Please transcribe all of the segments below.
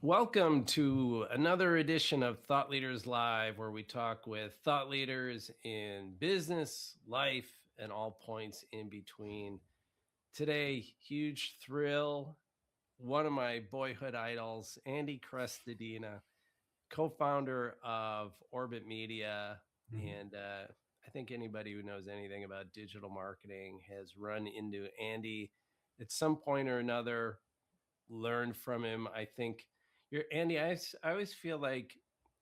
Welcome to another edition of Thought Leaders Live, where we talk with thought leaders in business, life, and all points in between. Today, huge thrill. One of my boyhood idols, Andy Crestodina, co-founder of Orbit Media. And I think anybody who knows anything about digital marketing has run into Andy at some point or another, learned from him. I think you're Andy. I always feel like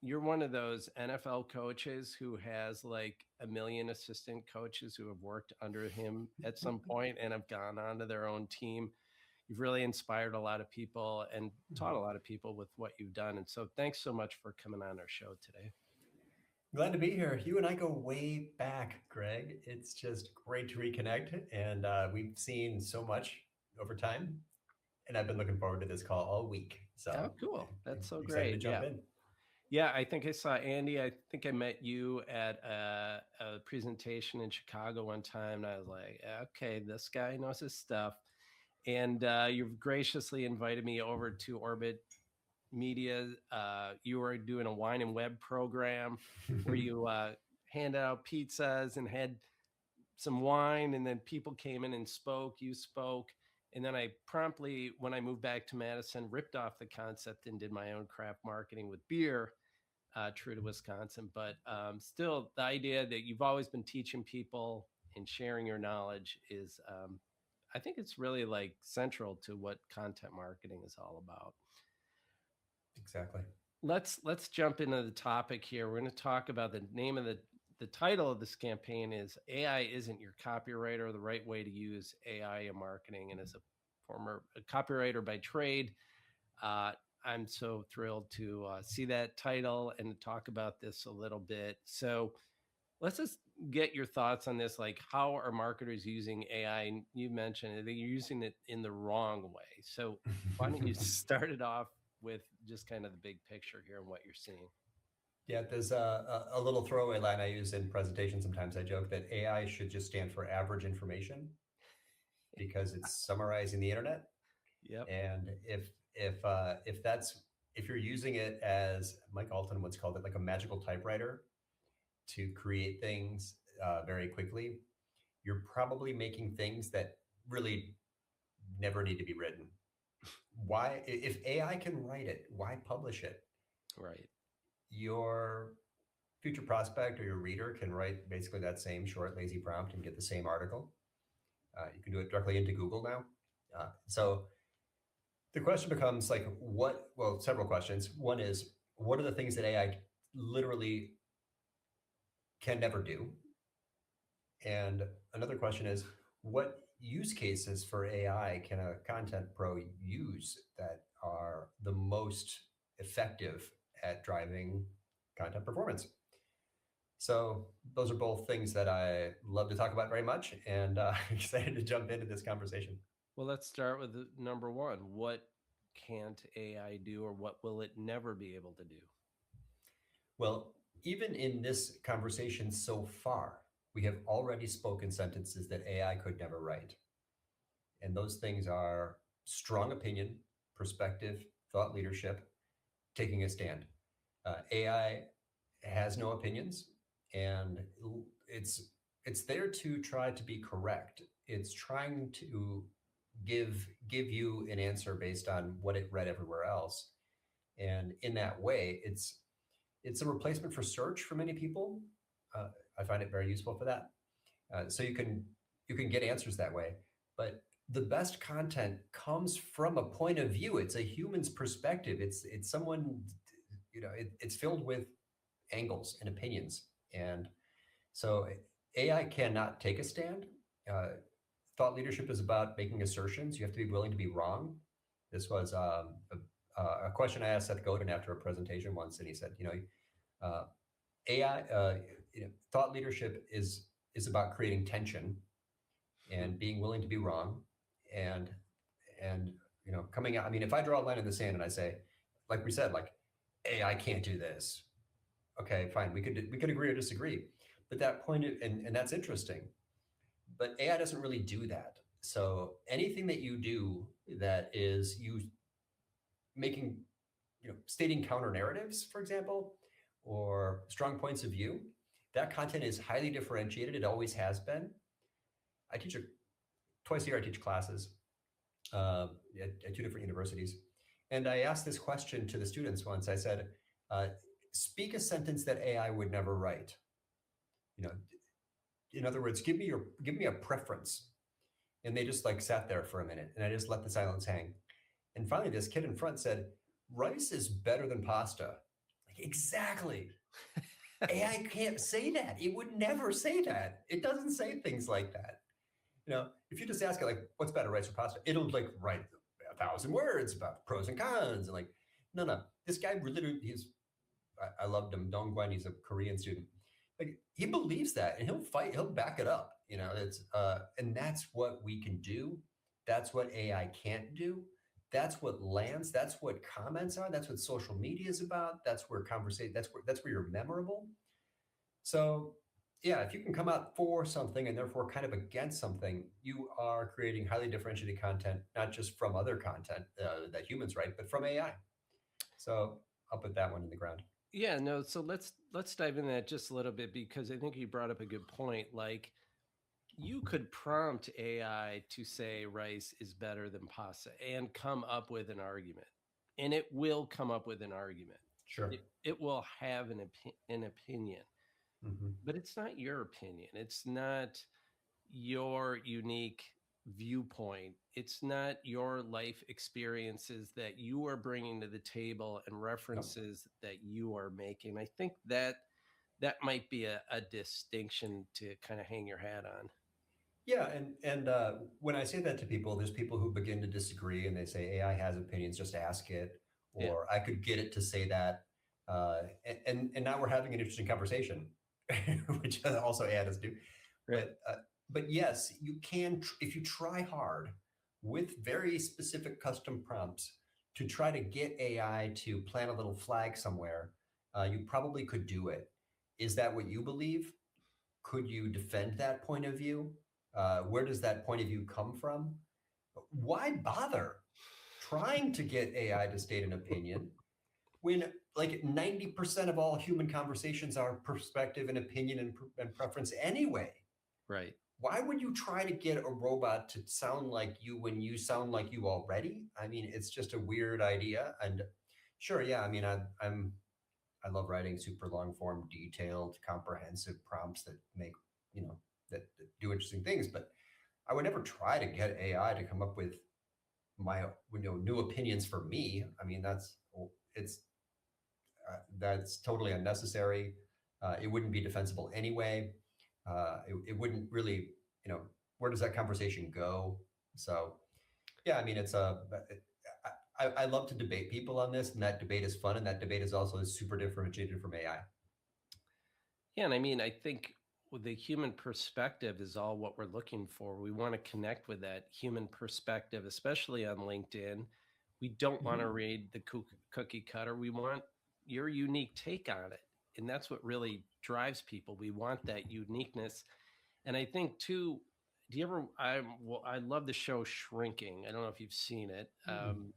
you're one of those NFL coaches who has like a million assistant coaches who have worked under him at some point and have gone on to their own team. You've really inspired a lot of people and taught a lot of people with what you've done. And so thanks so much for coming on our show today. Glad to be here. You and I go way back, Greg. It's just great to reconnect. And we've seen so much over time. And I've been looking forward to this call all week. So cool. That's so excited great. to jump in. Yeah, I think I saw Andy. I think I met you at a presentation in Chicago one time. And I was like, okay, this guy knows his stuff. And you've graciously invited me over to Orbit Media. You were doing a wine and web program where you handed out pizzas and had some wine, and then people came in and spoke. You spoke. And then I promptly, when I moved back to Madison, ripped off the concept and did my own craft marketing with beer, true to Wisconsin. But still, the idea that you've always been teaching people and sharing your knowledge is, I think it's really like central to what content marketing is all about. Exactly. Let's jump into the topic here. We're going to talk about the name of the title of this campaign is AI Isn't Your Copywriter, the right way to use AI in marketing. And as a former copywriter by trade, I'm so thrilled to see that title and to talk about this a little bit. So let's just get your thoughts on this. Like, how are marketers using AI? And you mentioned they're using it in the wrong way. So why don't you start it off with just kind of the big picture here and what you're seeing? Yeah, there's a little throwaway line I use in presentations. Sometimes I joke that AI should just stand for average information because it's summarizing the internet. Yep. And if you're using it as Mike Alton once called it, like a magical typewriter to create things very quickly, you're probably making things that really never need to be written. Why, if AI can write it, why publish it? Right. Your future prospect or your reader can write basically that same short, lazy prompt and get the same article. You can do it directly into Google now. So the question becomes like, several questions. One is, what are the things that AI literally can never do? And another question is, what use cases for AI can a content pro use that are the most effective at driving content performance? So those are both things that I love to talk about very much, and excited to jump into this conversation. Well, let's start with number one. What can't AI do, or what will it never be able to do? Well, even in this conversation so far, we have already spoken sentences that AI could never write. And those things are strong opinion, perspective, thought leadership, taking a stand. AI has no opinions, and it's there to try to be correct. It's trying to give you an answer based on what it read everywhere else. And in that way, it's a replacement for search for many people. I find it very useful for that. So you can get answers that way. But the best content comes from a point of view. It's a human's perspective. It's someone, it's filled with angles and opinions. And so AI cannot take a stand. Thought leadership is about making assertions. You have to be willing to be wrong. This was a question I asked Seth Godin after a presentation once, and he said, AI, thought leadership is about creating tension and being willing to be wrong, and coming out. I mean, if I draw a line in the sand and I say, like we said, like AI can't do this, okay, fine, we could agree or disagree, but that point, and that's interesting, but AI doesn't really do that. So anything that you do that is you making stating counter narratives, for example, or strong points of view. That content is highly differentiated. It always has been. I teach twice a year. I teach classes uh, at two different universities, and I asked this question to the students once. I said, "Speak a sentence that AI would never write." You know, in other words, give me a preference. And they just like sat there for a minute, and I just let the silence hang. And finally, this kid in front said, "Rice is better than pasta." Like, exactly. AI can't say that. It would never say that. It doesn't say things like that. If you just ask it, like, what's better, rice or pasta? It'll like write 1,000 words about pros and cons. And like, no. This guy literally, I loved him. Dong Guan, he's a Korean student. Like, he believes that, and he'll back it up. And that's what we can do. That's what AI can't do. That's what lands. That's what comments are. That's what social media is about. That's where conversation. That's where you're memorable. So yeah, if you can come out for something and therefore kind of against something, you are creating highly differentiated content, not just from other content that humans write, but from AI. So I'll put that one in the ground. Yeah, no, so let's dive in that just a little bit, because I think you brought up a good point. Like, you could prompt AI to say rice is better than pasta and come up with an argument. And it will come up with an argument. Sure. It will have an opinion. Mm-hmm. But it's not your opinion. It's not your unique viewpoint. It's not your life experiences that you are bringing to the table and references that you are making. I think that might be a distinction to kind of hang your hat on. Yeah, and when I say that to people, there's people who begin to disagree, and they say AI has opinions. Just ask it, or I could get it to say that. And now we're having an interesting conversation, which also AI does do. Right. But yes, you can, if you try hard with very specific custom prompts to try to get AI to plant a little flag somewhere, you probably could do it. Is that what you believe? Could you defend that point of view? Where does that point of view come from? Why bother trying to get AI to state an opinion when like 90% of all human conversations are perspective and opinion and preference anyway? Right. Why would you try to get a robot to sound like you when you sound like you already? I mean, it's just a weird idea. And sure, yeah, I mean, I love writing super long form, detailed, comprehensive prompts that make, that do interesting things. But I would never try to get AI to come up with my, new opinions for me. I mean, that's totally unnecessary. It wouldn't be defensible anyway. It wouldn't really, where does that conversation go? So, yeah, I mean, I love to debate people on this, and that debate is fun, and that debate is also super differentiated from AI. Yeah, and I mean, I think the human perspective is all what we're looking for. We want to connect with that human perspective, especially on LinkedIn. We don't want to read the cookie cutter. We want your unique take on it. And that's what really drives people. We want that uniqueness. And I think too, I love the show Shrinking. I don't know if you've seen it.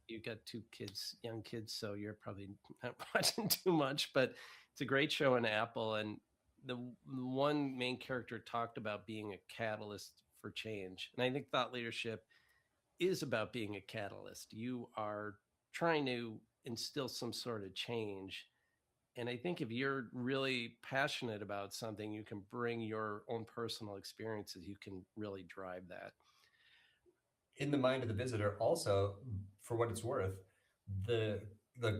You've got two kids, young kids, so you're probably not watching too much, but it's a great show on Apple. And the one main character talked about being a catalyst for change. And I think thought leadership is about being a catalyst. You are trying to instill some sort of change. And I think if you're really passionate about something, you can bring your own personal experiences. You can really drive that. In the mind of the visitor, also, for what it's worth, the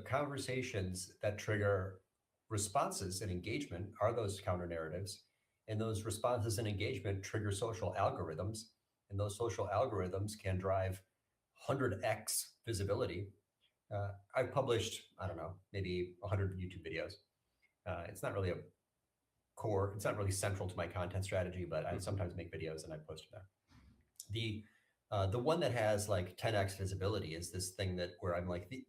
conversations that trigger responses and engagement are those counter narratives. And those responses and engagement trigger social algorithms. And those social algorithms can drive 100x visibility. I've published, I don't know, maybe 100 YouTube videos. It's not really it's not really central to my content strategy, but I sometimes make videos and I post them there. The one that has like 10x visibility is this thing where I'm like, the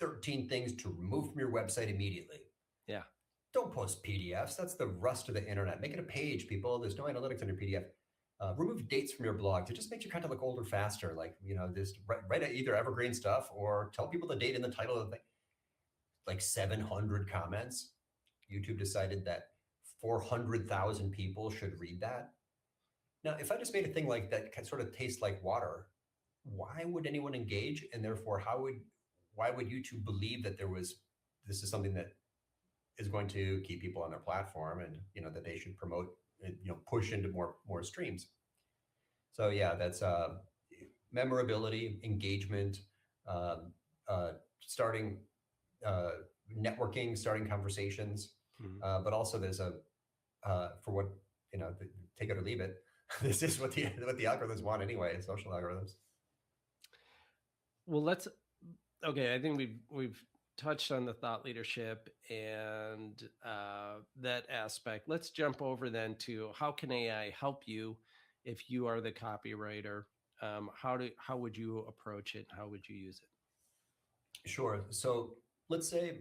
13 things to remove from your website immediately. Yeah. Don't post PDFs. That's the rust of the internet. Make it a page, people. There's no analytics on your PDF. Remove dates from your blog. It just makes your content look older faster. Like, just write either evergreen stuff or tell people the date in the title of the thing. like 700 comments. YouTube decided that 400,000 people should read that. Now, if I just made a thing like that can sort of taste like water, why would anyone engage? And therefore, why would YouTube believe that this is something that is going to keep people on their platform, and that they should promote, push into more streams? So yeah, that's memorability, engagement, um, starting networking, starting conversations, but also there's for what take it or leave it. This is what the algorithms want anyway, social algorithms. Well, okay. I think we've touched on the thought leadership and that aspect. Let's jump over then to how can AI help you if you are the copywriter? How would you approach it? How would you use it? Sure. So let's say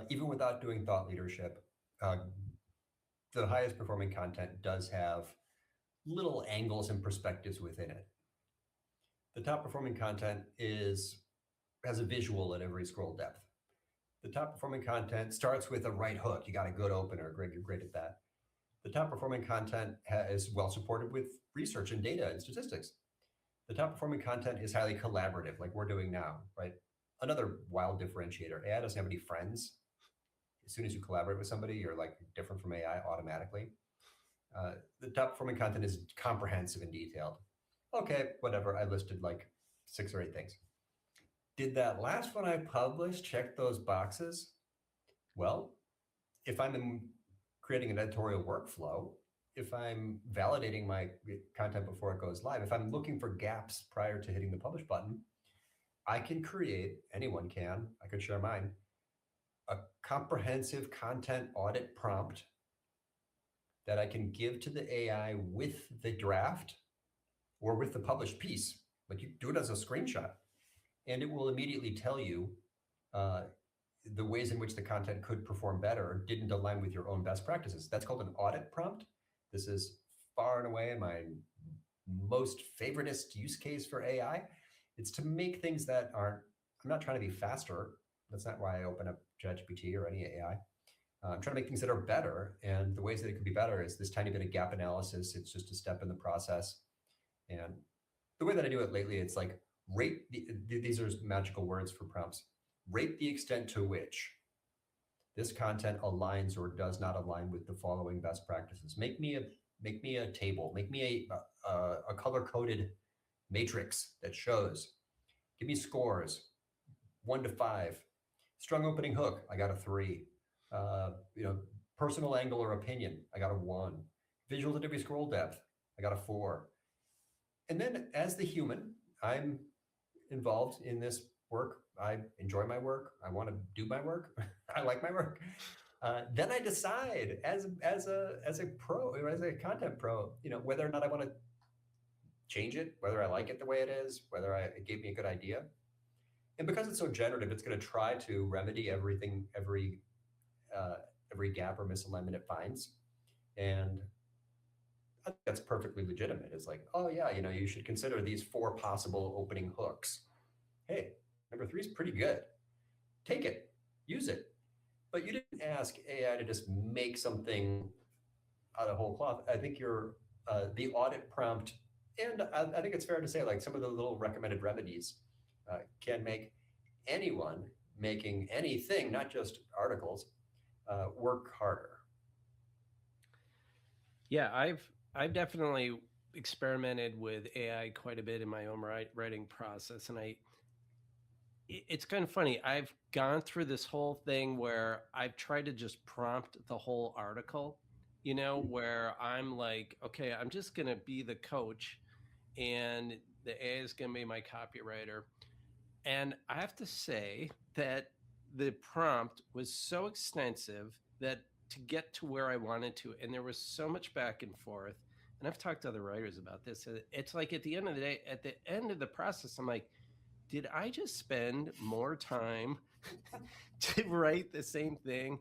even without doing thought leadership, the highest performing content does have little angles and perspectives within it. The top performing content has a visual at every scroll depth. The top performing content starts with a right hook. You got a good opener. Greg, you're great at that. The top performing content is well supported with research and data and statistics. The top performing content is highly collaborative, like we're doing now, right? Another wild differentiator. AI doesn't have any friends. As soon as you collaborate with somebody, you're like different from AI automatically. The top performing content is comprehensive and detailed. Okay, whatever. I listed like 6 or 8 things. Did that last one I published check those boxes? Well, if I'm creating an editorial workflow, if I'm validating my content before it goes live, if I'm looking for gaps prior to hitting the publish button, I can create, anyone can, I could share mine, a comprehensive content audit prompt that I can give to the AI with the draft or with the published piece. Like you do it as a screenshot, and it will immediately tell you the ways in which the content could perform better or didn't align with your own best practices. That's called an audit prompt. This is far and away my most favoritist use case for AI. It's to make things that aren't, I'm not trying to be faster. That's not why I open up ChatGPT or any AI. I'm trying to make things that are better. And the ways that it could be better is this tiny bit of gap analysis. It's just a step in the process. And the way that I do it lately, it's like these are magical words for prompts. Rate the extent to which this content aligns or does not align with the following best practices. Make me a table. Make me a color-coded matrix that shows. Give me scores, 1 to 5. Strong opening hook, I got a 3. Personal angle or opinion, I got a 1. Visual to every scroll depth, I got a 4. And then as the human, I'm involved in this work. I enjoy my work. I want to do my work. I like my work. Then I decide as a pro or as a content pro, whether or not I want to change it, whether I like it the way it is, whether it gave me a good idea. And because it's so generative, it's going to try to remedy everything, every gap or misalignment it finds. And I think that's perfectly legitimate. It's like, oh yeah, you should consider these 4 possible opening hooks. Hey, number 3 is pretty good. Take it, use it. But you didn't ask AI to just make something out of whole cloth. I think the audit prompt, and I think it's fair to say, like some of the little recommended remedies can make anyone making anything, not just articles, work harder. Yeah, I've definitely experimented with AI quite a bit in my own writing process, and it's kind of funny. I've gone through this whole thing where I've tried to just prompt the whole article, where I'm like, okay, I'm just going to be the coach and the AI is going to be my copywriter. And I have to say that the prompt was so extensive that to get to where I wanted to, and there was so much back and forth, and I've talked to other writers about this, it's like at the end of the day, at the end of the process, I'm like, did I just spend more time to write the same thing?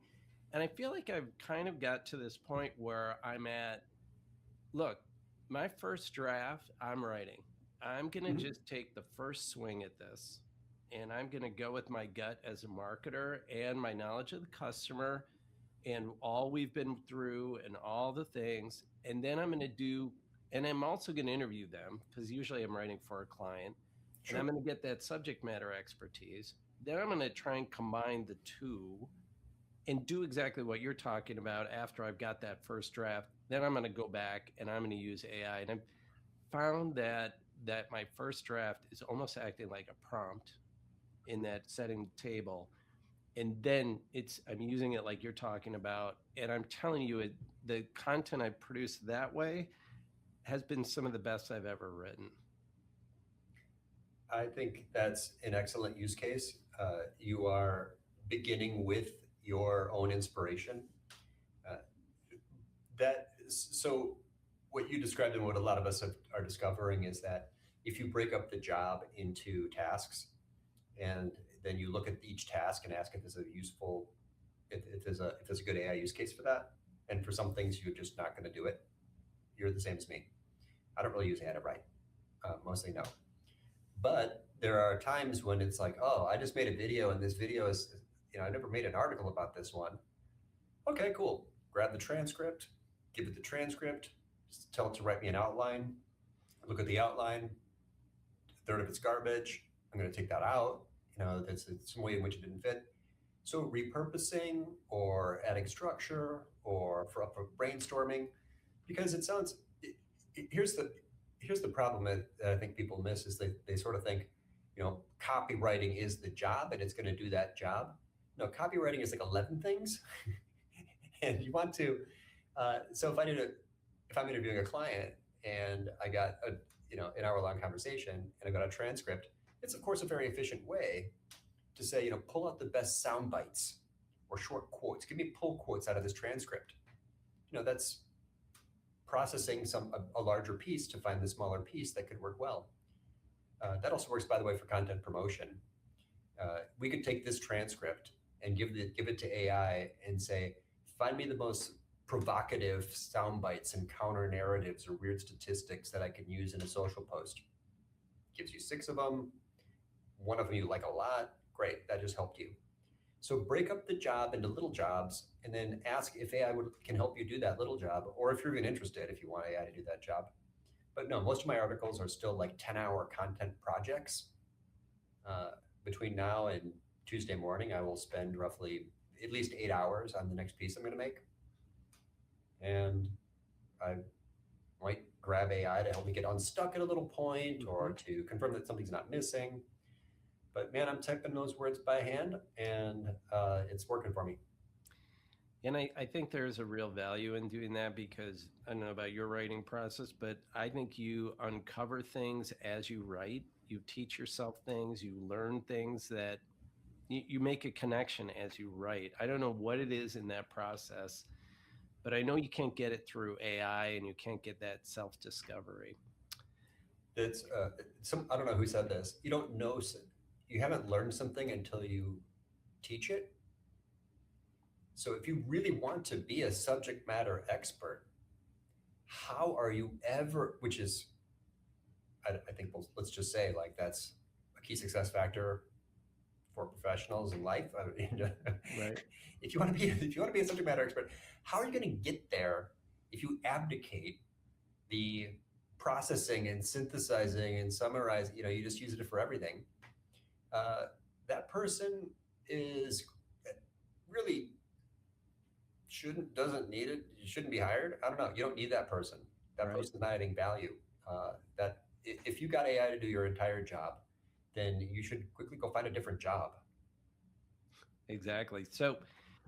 And I feel like I've kind of got to this point where I'm at, look, my first draft, I'm writing. I'm going to just take the first swing at this. and I'm going to go with my gut as a marketer and my knowledge of the customer and all we've been through and all the things. And then I'm going to do, and I'm also going to interview them because usually I'm writing for a client, and I'm Sure. going to get that subject matter expertise. Then I'm going to try and combine the two and do exactly what you're talking about after I've got that first draft. Then I'm going to go back and I'm going to use AI. And I've found that my first draft is almost acting like a prompt in that setting the table, and then I'm using it like you're talking about, and I'm telling you, the content I produce that way has been some of the best I've ever written. I think that's an excellent use case. You are beginning with your own inspiration. Uh, so what you described and what a lot of us are discovering is that if you break up the job into tasks and then you look at each task and ask if there's a useful, if there's a good AI use case for that, and for some things you're just not going to do it, you're the same as me. I don't really use AI to write, mostly no. But there are times when it's like, oh, I just made a video and this video is, I never made an article about this one. Okay, cool. Grab the transcript, give it the transcript, just tell it to write me an outline. Look at the outline. A third of it's garbage. I'm going to take that out. That's some way in which it didn't fit. So repurposing or adding structure or for brainstorming, because here's the problem that I think people miss is they sort of think, copywriting is the job and it's going to do that job. No, copywriting is like 11 things. And you want to, so if I'm interviewing a client and I got an hour-long conversation and I got a transcript, it's of course a very efficient way to say, pull out the best sound bites or short quotes. Give me pull quotes out of this transcript. That's processing a larger piece to find the smaller piece that could work well. That also works, by the way, for content promotion. We could take this transcript and give it to AI and say, find me the most provocative sound bites and counter narratives or weird statistics that I can use in a social post. Gives you 6 of them. One of them you like a lot. Great, that just helped you. So break up the job into little jobs and then ask if AI can help you do that little job, or if you're even interested, if you want AI to do that job. But no, most of my articles are still like 10-hour content projects. Between now and Tuesday morning, I will spend roughly at least 8 hours on the next piece I'm going to make. And I might grab AI to help me get unstuck at a little point or to confirm that something's not missing. But man, I'm typing those words by hand and it's working for me. And I think there's a real value in doing that because I don't know about your writing process, but I think you uncover things as you write. You teach yourself things, you learn things that you make a connection as you write. I don't know what it is in that process, but I know you can't get it through AI and you can't get that self-discovery. It's I don't know who said this. You haven't learned something until you teach it. So if you really want to be a subject matter expert, how are you ever, which is, I think let's just say like that's a key success factor for professionals in life. Right. If you want to be a subject matter expert, how are you going to get there if you abdicate the processing and synthesizing and summarize? You just use it for everything. That person is really doesn't need it. You shouldn't be hired. I don't know. You don't need that person. That Right. person's not adding value. That if you got AI to do your entire job, then you should quickly go find a different job. Exactly. So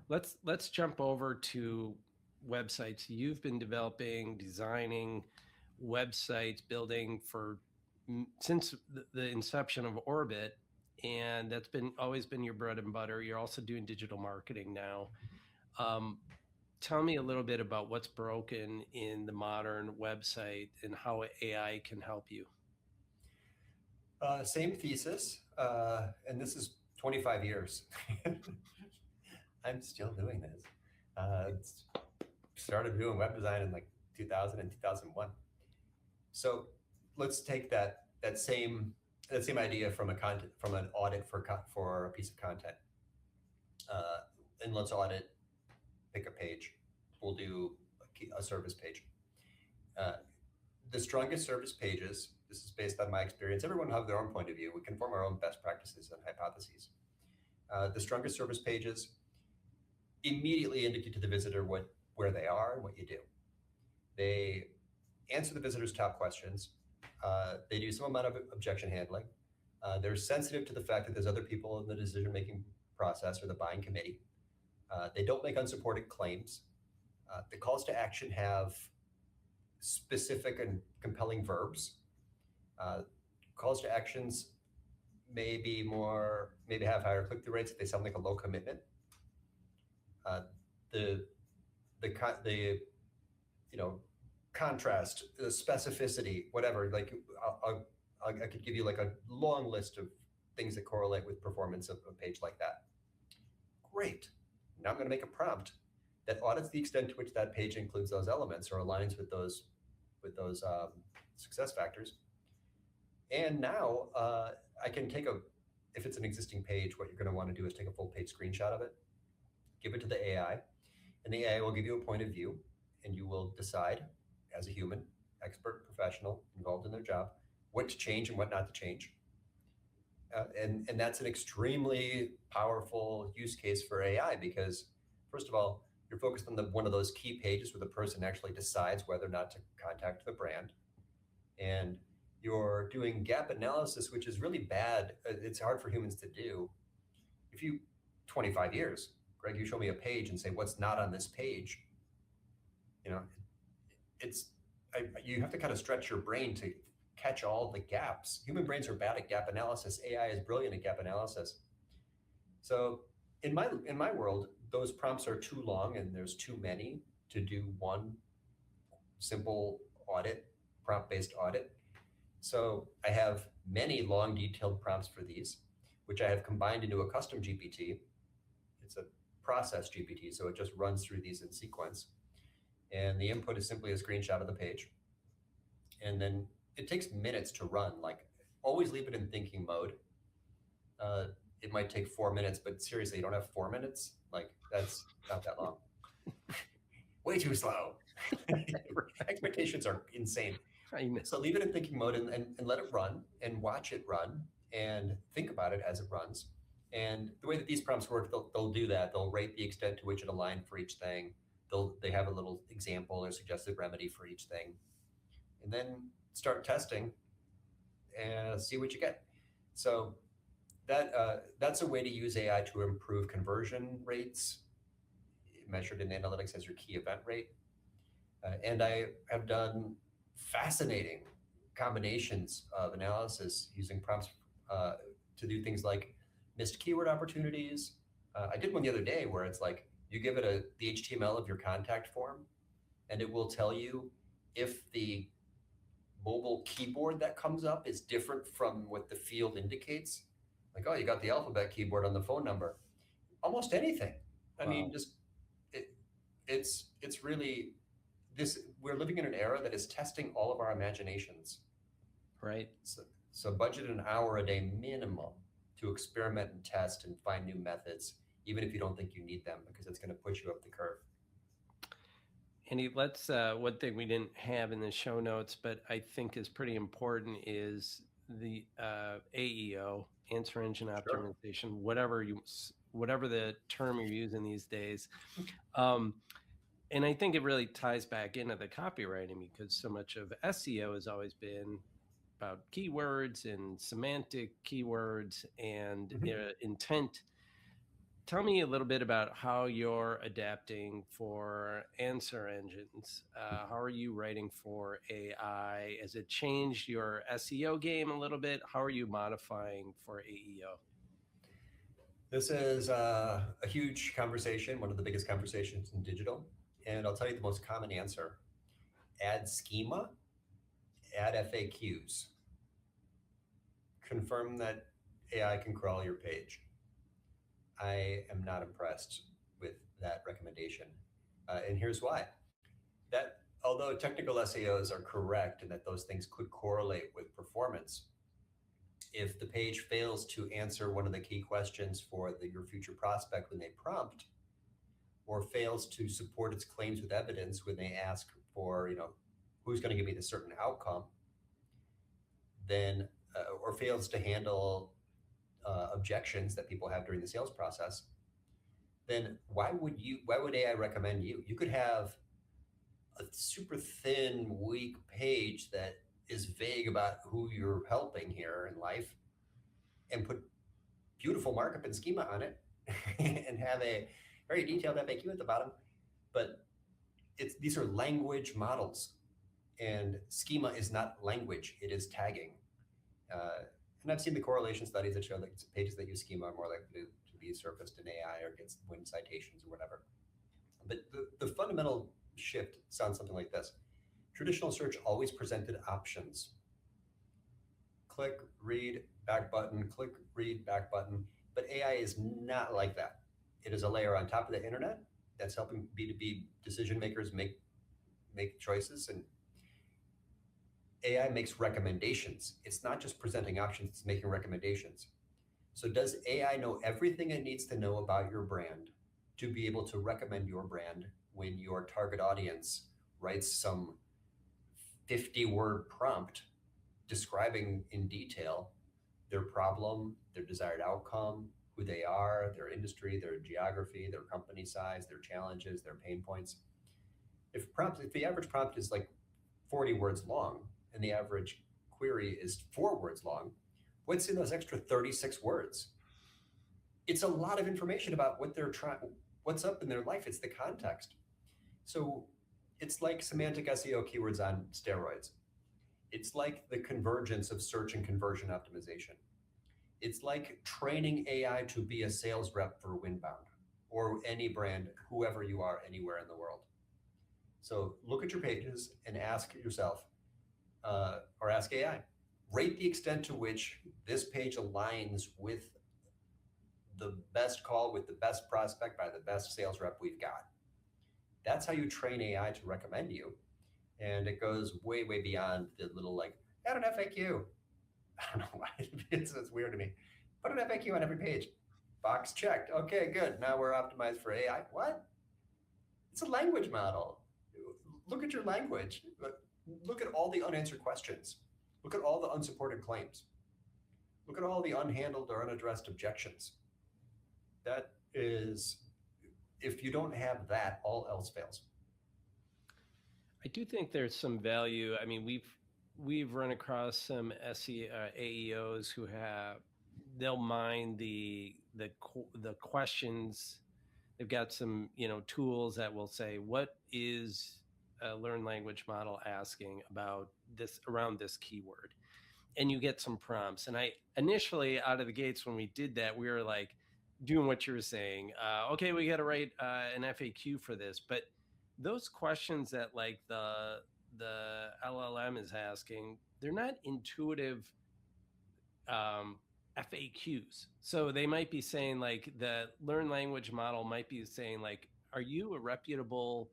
let's jump over to websites. You've been designing websites, building since the inception of Orbit, and that's always been your bread and butter. You're also doing digital marketing now. Tell me a little bit about what's broken in the modern website and how AI can help you. Same thesis, and this is 25 years. I'm still doing this. Started doing web design in like 2000 and 2001. So let's take that same that same idea from an audit for a piece of content. And let's audit, pick a page. We'll do a service page. Uh, the strongest service pages, this is based on my experience, everyone will have their own point of view. We can form our own best practices and hypotheses. The strongest service pages immediately indicate to the visitor where they are and what you do. They answer the visitor's top questions. They do some amount of objection handling. They're sensitive to the fact that there's other people in the decision-making process or the buying committee. They don't make unsupported claims. The calls to action have specific and compelling verbs. Calls to actions maybe have higher click-through rates if they sound like a low commitment. The contrast, the specificity, whatever. Like I could give you like a long list of things that correlate with performance of a page like that. Great. Now I'm going to make a prompt that audits the extent to which that page includes those elements or aligns with those success factors. And now I can if it's an existing page, what you're going to want to do is take a full page screenshot of it, give it to the AI, and the AI will give you a point of view, and you will decide as a human, expert, professional, involved in their job, what to change and what not to change. And that's an extremely powerful use case for AI because, first of all, you're focused on one of those key pages where the person actually decides whether or not to contact the brand. And you're doing gap analysis, which is really bad. It's hard for humans to do. 25 years, Greg, you show me a page and say, what's not on this page? You have to kind of stretch your brain to catch all the gaps. Human brains are bad at gap analysis. AI is brilliant at gap analysis. So in my world, those prompts are too long and there's too many to do one simple prompt-based audit. So I have many long, detailed prompts for these, which I have combined into a custom GPT. It's a process GPT, so it just runs through these in sequence. And the input is simply a screenshot of the page. And then it takes minutes to run. Like, always leave it in thinking mode. It might take 4 minutes, but seriously, you don't have 4 minutes? Like, that's not that long. Way too slow. Expectations are insane. So leave it in thinking mode and let it run and watch it run and think about it as it runs. And the way that these prompts work, they'll do that. They'll rate the extent to which it aligned for each thing. They have a little example or suggested remedy for each thing. And then start testing and see what you get. So that's a way to use AI to improve conversion rates, measured in analytics as your key event rate. And I have done fascinating combinations of analysis using prompts to do things like missed keyword opportunities. I did one the other day where it's like you give it the HTML of your contact form, and it will tell you if the mobile keyboard that comes up is different from what the field indicates. Like, oh, you got the alphabet keyboard on the phone number. Almost anything. I mean, just it's really this. We're living in an era that is testing all of our imaginations. Right. So budget an hour a day minimum to experiment and test and find new methods, even if you don't think you need them, because it's going to push you up the curve. Andy, let's one thing we didn't have in the show notes, but I think is pretty important is the AEO, answer engine optimization, whatever the term you're using these days. And I think it really ties back into the copywriting because so much of SEO has always been about keywords and semantic keywords and intent. Tell me a little bit about how you're adapting for answer engines. How are you writing for AI? Has it changed your SEO game a little bit? How are you modifying for AEO? This is a huge conversation, one of the biggest conversations in digital. And I'll tell you the most common answer. Add schema, add FAQs. Confirm that AI can crawl your page. I am not impressed with that recommendation. And here's why. That although technical SEOs are correct and that those things could correlate with performance, If the page fails to answer one of the key questions for your future prospect when they prompt, or fails to support its claims with evidence when they ask for, who's going to give me the certain outcome, then, or fails to handle objections that people have during the sales process, then why would AI recommend you? You could have a super thin, weak page that is vague about who you're helping here in life and put beautiful markup and schema on it and have a very detailed FAQ at the bottom. But these are language models, and schema is not language, it is tagging. And I've seen the correlation studies that show that pages that use schema are more likely to be surfaced in AI or win citations or whatever. But the fundamental shift sounds something like this. Traditional search always presented options. Click, read, back button, click, read, back button. But AI is not like that. It is a layer on top of the internet that's helping B2B decision makers make choices. And AI makes recommendations. It's not just presenting options, it's making recommendations. So does AI know everything it needs to know about your brand to be able to recommend your brand when your target audience writes some 50-word prompt describing in detail their problem, their desired outcome, who they are, their industry, their geography, their company size, their challenges, their pain points? If the average prompt is like 40 words long and the average query is 4 words long, what's in those extra 36 words? It's a lot of information about what's up in their life. It's the context. So it's like semantic SEO keywords on steroids. It's like the convergence of search and conversion optimization. It's like training AI to be a sales rep for Windbound or any brand, whoever you are, anywhere in the world. So look at your pages and ask yourself, or ask AI, rate the extent to which this page aligns with the best call with the best prospect by the best sales rep we've got. That's how you train AI to recommend you. And it goes way, way beyond the little add an FAQ. I don't know why it's weird to me. Put an FAQ on every page. Box checked. Okay, good. Now we're optimized for AI. What? It's a language model. Look at your language. Look at all the unanswered questions. Look at all the unsupported claims. Look at all the unhandled or unaddressed objections. That is, if you don't have that, all else fails. I do think there's some value. I mean, we've run across some AEOs who they'll mine the questions. They've got some tools that will say, what is a learned language model asking about this around this keyword, and you get some prompts. And I initially out of the gates when we did that, we were like doing what you were saying. Okay, we got to write an FAQ for this, but those questions that the LLM is asking, they're not intuitive FAQs. So they might be saying the learned language model might be saying are you a reputable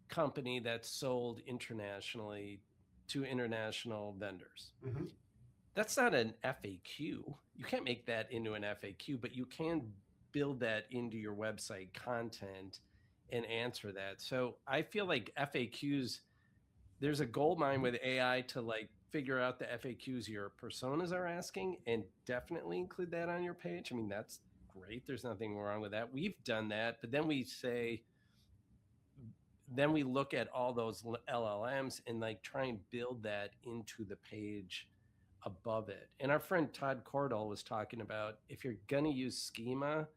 company that's sold internationally to international vendors? Mm-hmm. That's not an FAQ. You can't make that into an FAQ, but you can build that into your website content and answer that. So I feel like FAQs, there's a gold mine with AI to figure out the FAQs your personas are asking and definitely include that on your page. I mean, that's great. There's nothing wrong with that. We've done that, but then we look at all those LLMs and try and build that into the page above it. And our friend Todd Cordell was talking about, if you're going to use schema,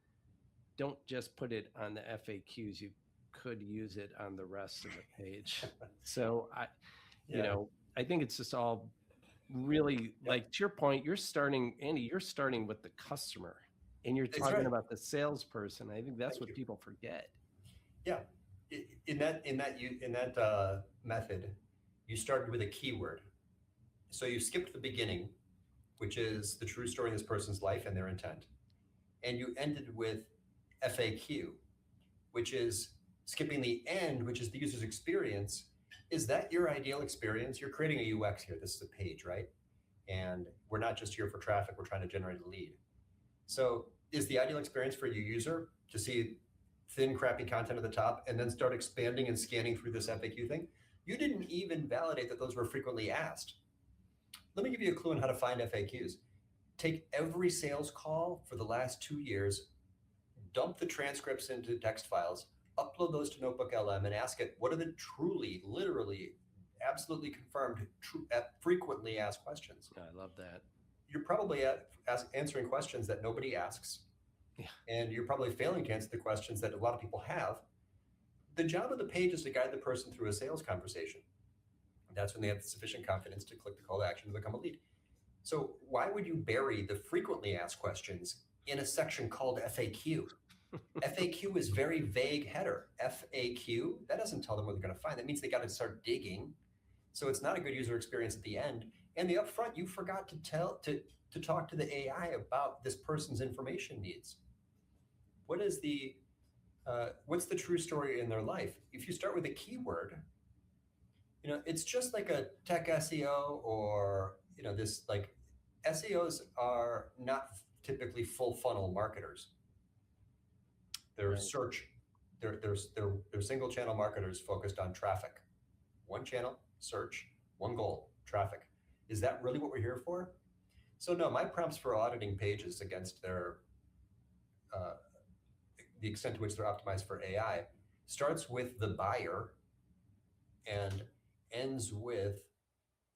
don't just put it on the FAQs. You could use it on the rest of the page. So I think it's just all really to your point, Andy, you're starting with the customer and you're talking about the salesperson. I think that's what people forget. Yeah. In that method, you started with a keyword. So you skipped the beginning, which is the true story of this person's life and their intent. And you ended with FAQ, which is skipping the end, which is the user's experience. Is that your ideal experience? You're creating a UX here. This is a page, right? And we're not just here for traffic, we're trying to generate a lead. So is the ideal experience for your user to see thin, crappy content at the top and then start expanding and scanning through this FAQ thing? You didn't even validate that those were frequently asked. Let me give you a clue on how to find FAQs. Take every sales call for the last 2 years, dump the transcripts into text files, upload those to Notebook LM, and ask it, what are the truly, literally, absolutely confirmed, frequently asked questions? I love that. You're probably answering questions that nobody asks. Yeah. And you're probably failing to answer the questions that a lot of people have. The job of the page is to guide the person through a sales conversation. That's when they have sufficient confidence to click the call to action to become a lead. So why would you bury the frequently asked questions in a section called FAQ? FAQ is very vague header. FAQ, that doesn't tell them what they're going to find. That means they got to start digging. So it's not a good user experience at the end. And the upfront, you forgot to talk to the AI about this person's information needs. What's the true story in their life? If you start with a keyword, it's just like a tech SEO or, this, like, SEOs are not typically full funnel marketers. They're Right. they're single channel marketers focused on traffic. One channel, search, one goal, traffic. Is that really what we're here for? So no, my prompts for auditing pages against their, the extent to which they're optimized for AI starts with the buyer and ends with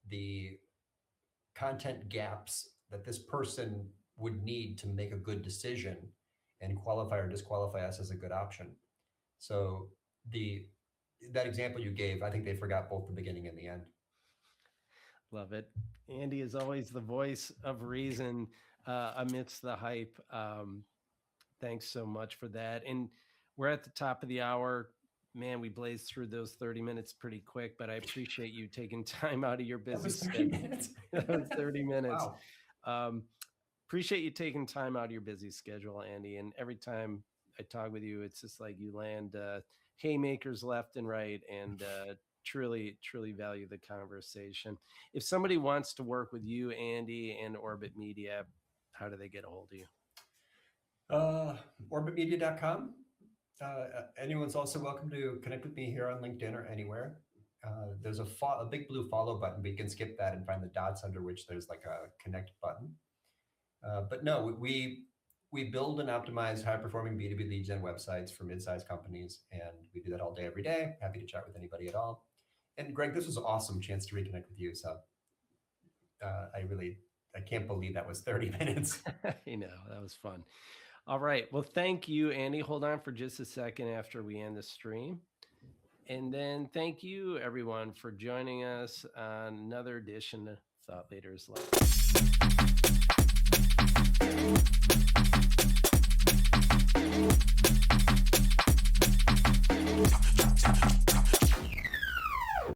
the content gaps that this person would need to make a good decision and qualify or disqualify us as a good option. So that example you gave, I think they forgot both the beginning and the end. Love it. Andy is always the voice of reason amidst the hype. Thanks so much for that. And we're at the top of the hour. Man, we blazed through those 30 minutes pretty quick, but I appreciate you taking time out of your busy That was 30 schedule. minutes. That was 30 minutes. Wow. Appreciate you taking time out of your busy schedule, Andy. And every time I talk with you, it's just like you land haymakers left and right, and truly value the conversation. If somebody wants to work with you, Andy, and Orbit Media, how do they get a hold of you? Orbitmedia.com. Anyone's also welcome to connect with me here on LinkedIn or anywhere. There's a big blue follow button, but you can skip that and find the dots under which there's like a connect button. But no, we build and optimize high-performing B2B lead gen websites for mid-sized companies, and we do that all day, every day. Happy to chat with anybody at all. And Greg, this was an awesome chance to reconnect with you. So I can't believe that was 30 minutes. I know, that was fun. All right. Well, thank you, Andy. Hold on for just a second after we end the stream. And then thank you, everyone, for joining us on another edition of Thought Leaders Live.